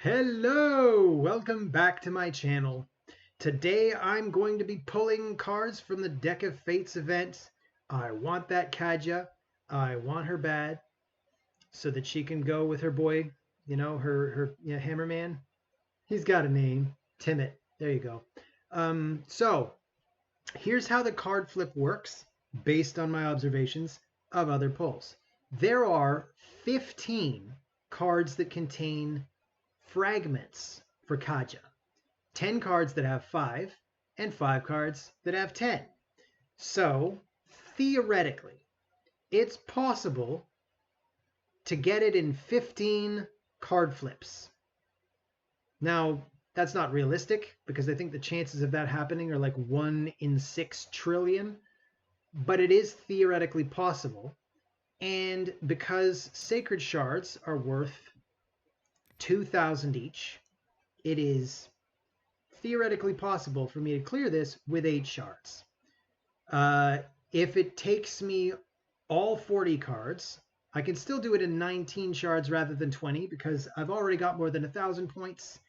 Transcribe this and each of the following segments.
Hello! Welcome back to my channel. Today I'm going to be pulling cards from the Deck of Fates event. I want that Kaja. I want her bad so that she can go with her boy, her Hammerman. He's got a name. Timid. There you go. So here's how the card flip works based on my observations of other pulls. There are 15 cards that contain fragments for Kaja. 10 cards that have 5 and 5 cards that have 10. So theoretically, it's possible to get it in 15 card flips. Now, that's not realistic because I think the chances of that happening are like 1 in 6 trillion, but it is theoretically possible. And because sacred shards are worth 2,000 each, it is theoretically possible for me to clear this with 8 shards. If it takes me all 40 cards, I can still do it in 19 shards rather than 20 because I've already got more than 1,000 points,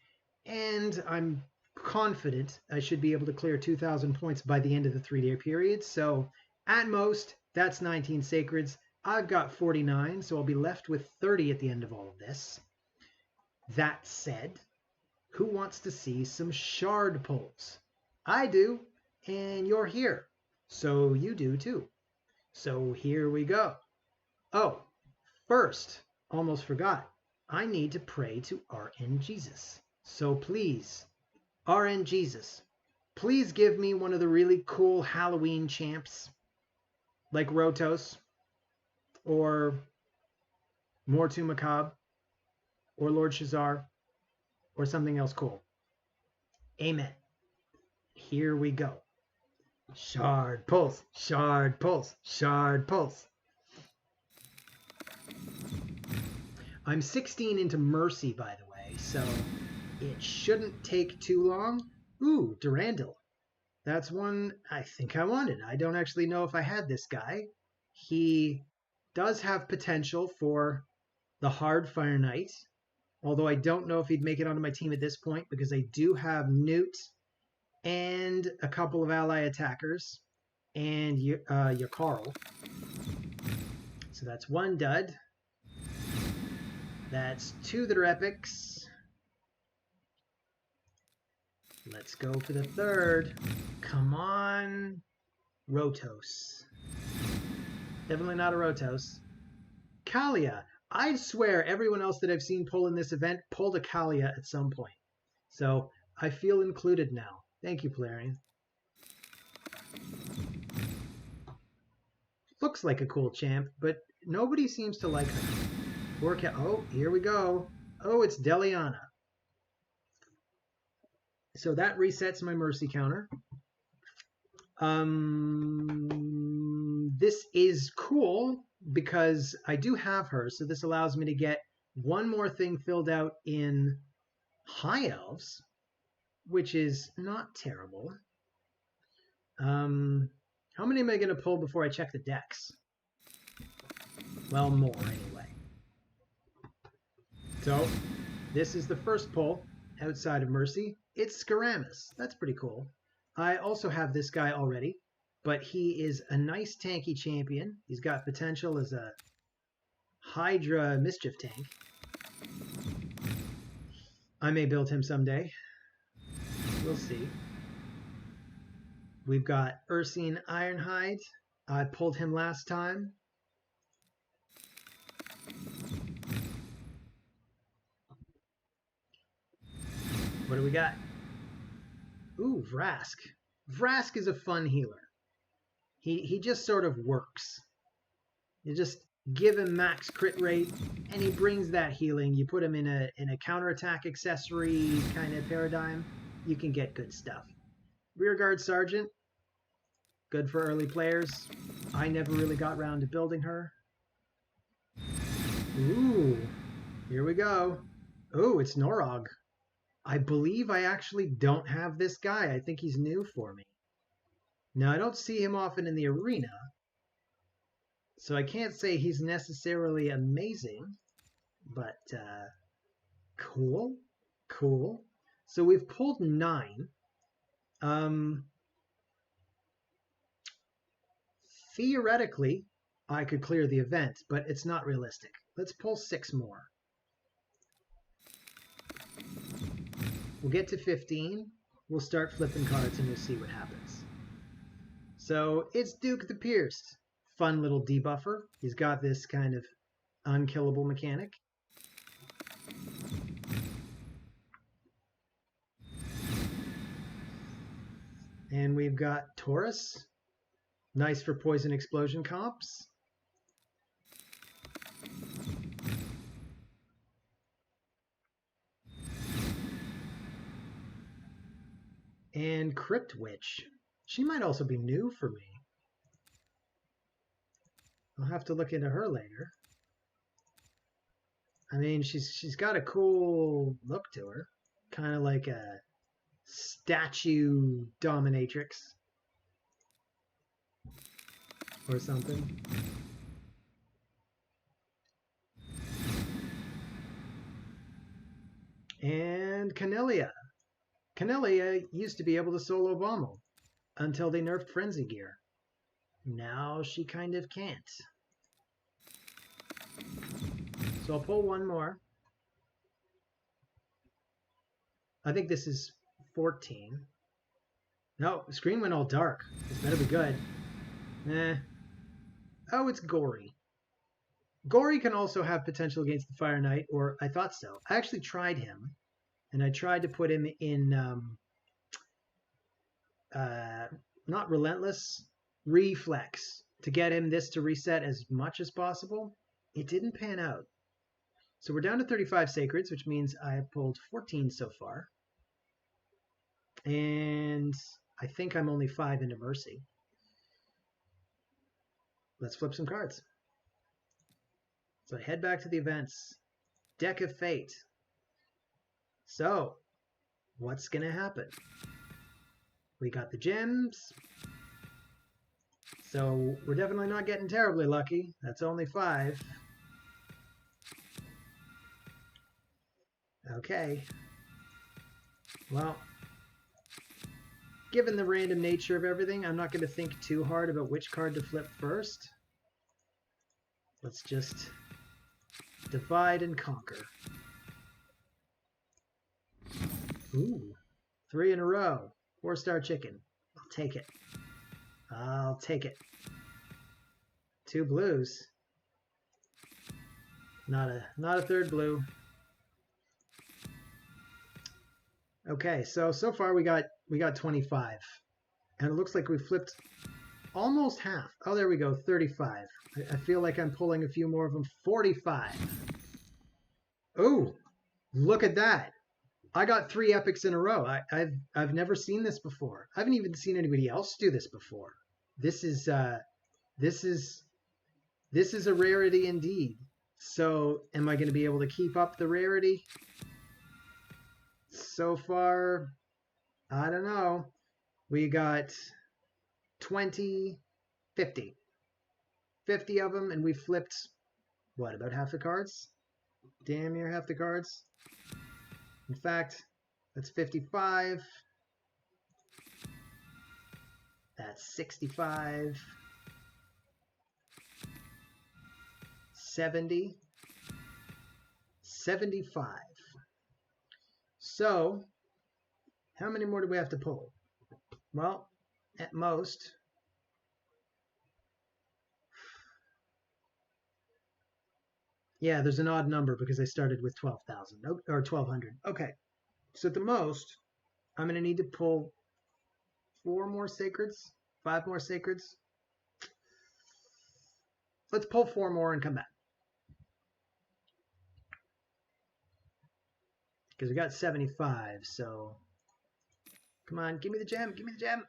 and I'm confident I should be able to clear 2,000 points by the end of the 3-day period. So at most, that's 19 sacreds. I've got 49, so I'll be left with 30 at the end of all of this. That said, who wants to see some shard pulls? I do, and you're here, so you do too. So here we go. Oh, first, almost forgot, I need to pray to RN Jesus. So please, RN Jesus, please give me one of the really cool Halloween champs, like Rotos, or Mortu Macabre, or Lord Shazar, or something else cool. Amen. Here we go. Shard pulse, shard pulse, shard pulse. I'm 16 into Mercy, by the way, so it shouldn't take too long. Ooh, Durandal. That's one I think I wanted. I don't actually know if I had this guy. He does have potential for the hard Fire Knight, although I don't know if he'd make it onto my team at this point because I do have Newt and a couple of ally attackers and your Carl. So that's 1 dud. That's 2 that are epics. Let's go for the 3rd. Come on. Rotos. Definitely not a Rotos. Kalia. I swear everyone else that I've seen pull in this event pulled a Kalia at some point. So I feel included now. Thank you, Polarian. Looks like a cool champ, but nobody seems to like her. Oh, here we go. Oh, it's Deliana. So that resets my Mercy counter. This is cool because I do have her, so this allows me to get one more thing filled out in High Elves, which is not terrible. How many am I going to pull before I check the decks? Well, more anyway. So, this is the first pull outside of Mercy. It's Skaramis. That's pretty cool. I also have this guy already, but he is a nice tanky champion. He's got potential as a Hydra Mischief tank. I may build him someday. We'll see. We've got Ursine Ironhide. I pulled him last time. What do we got? Ooh, Vrask. Vrask is a fun healer. He just sort of works. You just give him max crit rate, and he brings that healing. You put him in a counterattack accessory kind of paradigm, you can get good stuff. Rearguard Sergeant, good for early players. I never really got around to building her. Ooh, here we go. Oh, it's Norog. I believe I actually don't have this guy. I think he's new for me. Now, I don't see him often in the arena, so I can't say he's necessarily amazing, but cool. Cool. So we've pulled 9. Theoretically, I could clear the event, but it's not realistic. Let's pull 6 more. We'll get to 15. We'll start flipping cards and we'll see what happens. So it's Duke the Pierced. Fun little debuffer. He's got this kind of unkillable mechanic. And we've got Taurus. Nice for poison explosion comps. And Crypt Witch. She might also be new for me. I'll have to look into her later. I mean, she's got a cool look to her. Kind of like a statue dominatrix. Or something. And Canelia. Canelia used to be able to solo Bommel until they nerfed Frenzy Gear. Now she kind of can't. So I'll pull 1 more. I think this is 14. No, the screen went all dark. This better be good. Oh, it's Gory. Gory can also have potential against the Fire Knight, or I thought so. I actually tried him, and I tried to put him in, not Relentless, Reflex, to get him this to reset as much as possible. It didn't pan out. So we're down to 35 Sacreds, which means I pulled 14 so far. And I think I'm only 5 into Mercy. Let's flip some cards. So I head back to the events. Deck of Fate. So, what's going to happen? We got the gems. So we're definitely not getting terribly lucky. That's only 5. Okay. Well, given the random nature of everything, I'm not going to think too hard about which card to flip first. Let's just divide and conquer. Ooh, 3 in a row. 4-star chicken. I'll take it. I'll take it. 2 blues. Not a third blue. Okay, so far we got 25. And it looks like we flipped almost half. Oh, there we go, 35. I feel like I'm pulling a few more of them. 45. Oh, look at that. I got 3 epics in a row. I've never seen this before. I haven't even seen anybody else do this before. This is a rarity indeed. So, am I going to be able to keep up the rarity? So far, I don't know. We got 20, 50. 50 of them, and we flipped, what, about half the cards? Damn near half the cards. In fact, that's 55. That's 65. 70. 75. So, how many more do we have to pull? Well, at most, yeah, there's an odd number because I started with 12,000 or 1,200. Okay, so at the most, I'm going to need to pull 4 more Sacreds, 5 more Sacreds. Let's pull 4 more and come back. Because we got 75, so come on, give me the gem, give me the gem.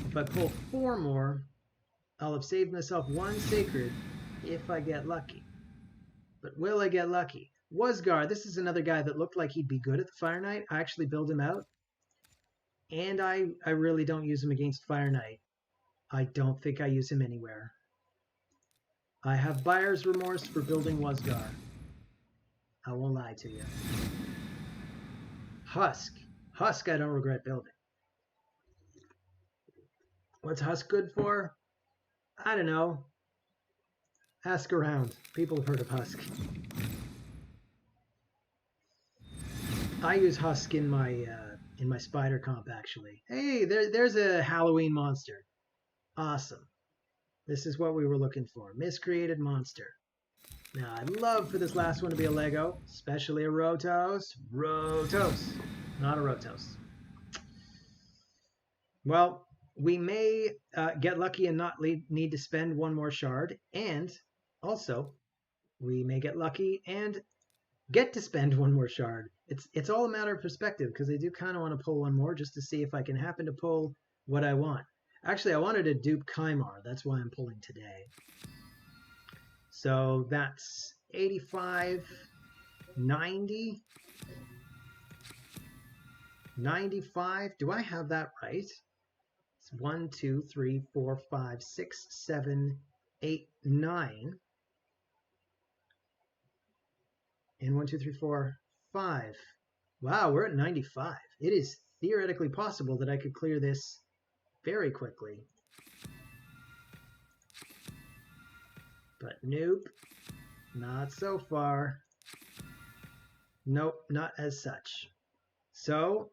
If I pull 4 more, I'll have saved myself 1 Sacred if I get lucky. But will I get lucky? Wasgar, this is another guy that looked like he'd be good at the Fire Knight. I actually build him out. And I really don't use him against Fire Knight. I don't think I use him anywhere. I have buyer's remorse for building Wasgar. I won't lie to you. Husk. Husk I don't regret building. What's Husk good for? I don't know. Ask around. People have heard of Husk. I use Husk in my spider comp, actually. Hey, there's a Halloween monster. Awesome. This is what we were looking for. Miscreated monster. Now, I'd love for this last one to be a Lego, especially a Rotos. Rotos, not a Rotos. Well, we may get lucky and not need to spend one more shard, and also we may get lucky and get to spend one more shard. It's all a matter of perspective, because I do kind of want to pull one more just to see if I can happen to pull what I want. Actually, I wanted to dupe Kymar. That's why I'm pulling today. So that's 85, 90, 95. Do I have that right? It's 1, 2, 3, 4, 5, 6, 7, 8, 9. And 1, 2, 3, 4, 5. Wow, we're at 95. It is theoretically possible that I could clear this very quickly. But nope, not so far. Nope, not as such. So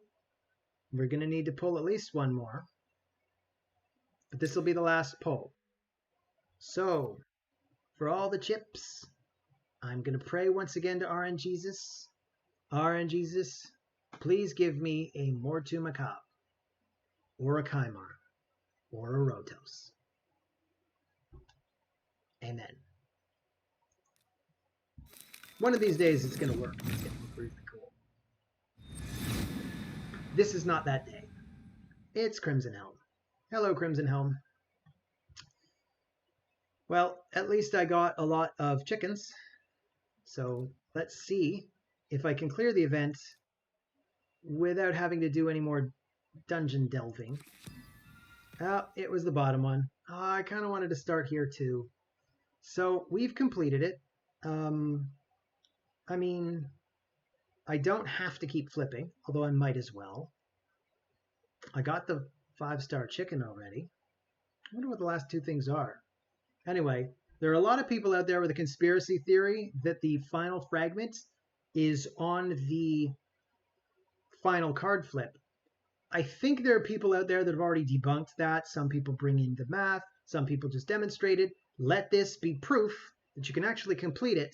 we're going to need to pull at least one more. But this will be the last pull. So for all the chips, I'm going to pray once again to RNGesus. RNGesus, please give me a Mortu Macabre, or a Kymar, or a Rotos. Amen. One of these days it's going to work. It's going to look really cool. This is not that day. It's Crimson Helm. Hello, Crimson Helm. Well, at least I got a lot of chickens. So let's see if I can clear the event without having to do any more dungeon delving. Oh, it was the bottom one. Oh, I kind of wanted to start here too. So we've completed it. I mean, I don't have to keep flipping, although I might as well. I got the 5-star chicken already. I wonder what the last two things are. Anyway, there are a lot of people out there with a conspiracy theory that the final fragment is on the final card flip. I think there are people out there that have already debunked that. Some people bring in the math. Some people just demonstrate it. Let this be proof that you can actually complete it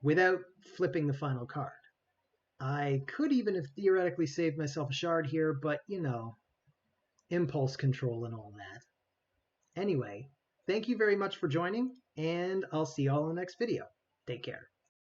without flipping the final card. I could even have theoretically saved myself a shard here, but, you know, impulse control and all that. Anyway, thank you very much for joining, and I'll see you all in the next video. Take care.